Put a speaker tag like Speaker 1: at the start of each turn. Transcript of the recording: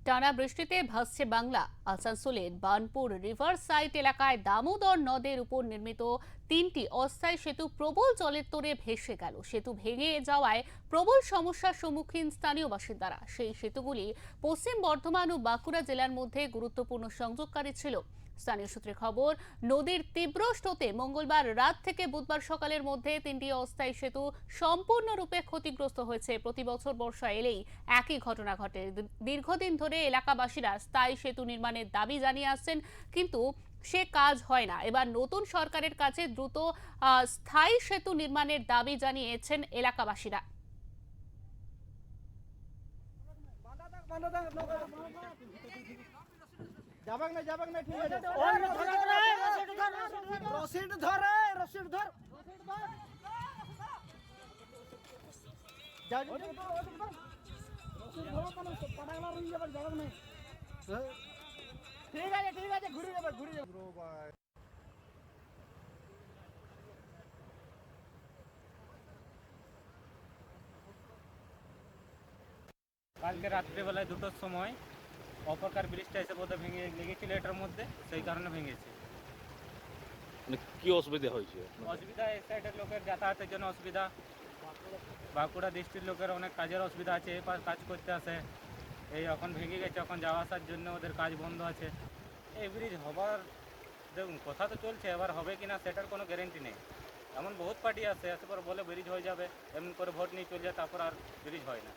Speaker 1: টানা বৃষ্টিতে ভাসছে বাংলা। আসানসোলের বার্নপুর রিভার সাইড এলাকায় দামোদর নদের উপর নির্মিত তিনটি অস্থায়ী সেতু প্রবল জলের তোড়ে ভেসে গেল। সেতু ভেঙে যাওয়ায় প্রবল সমস্যার সম্মুখীন স্থানীয় বাসিন্দারা। সেই সেতুগুলি পশ্চিম বর্ধমান ও বাঁকুড়া জেলার মধ্যে গুরুত্বপূর্ণ সংযোগকারী ছিল। স্থানীয় সূত্রে খবর, নদীর তীব্র স্রোতে মঙ্গলবার রাত থেকে বুধবার সকালের মধ্যে তিনটি অস্থায়ী সেতু সম্পূর্ণরূপে ক্ষতিগ্রস্ত হয়েছে। প্রতি বছর বর্ষা এলেই একই ঘটনা ঘটে। দীর্ঘদিন ধরে এলাকাবাসীরা স্থায়ী সেতু নির্মাণের দাবি জানিয়ে আসছেন, কিন্তু সে কাজ হয় না। এবার নতুন সরকারের কাছে দ্রুত স্থায়ী সেতু নির্মাণের দাবি জানিয়েছেন এলাকাবাসীরা।
Speaker 2: যাবাক না ঠিক আছে রশিদ ধরে ঠিক আছে ঘুরে যাবে
Speaker 3: কালকে রাত্রিবেলায় 2টোর সময় অপরকার ব্রিজটা এসে বোধহয় ভেঙে লেগেছিল, এটার মধ্যে সেই কারণে ভেঙেছে।
Speaker 4: মানে কি অসুবিধা হয়েছে?
Speaker 3: অসুবিধা এই সাইডের লোকের যাতায়াতের জন্য অসুবিধা, বাঁকুড়া ডিস্ট্রিক্ট লোকের অনেক কাজের অসুবিধা আছে, এপার কাজ করতে আসে। এই এখন ভেঙে গেছে, এখন যাওয়া আসার জন্য ওদের কাজ বন্ধ আছে। এই ব্রিজ হবার দেখুন কথা তো চলছে, এবার হবে কি না সেটার কোনো গ্যারেন্টি নেই। এমন বহুত পার্টি আছে, এসে পরে বলে ব্রিজ হয়ে যাবে, এমন করে ভোট নিয়ে চলে যায়, তারপর আর ব্রিজ হয় না।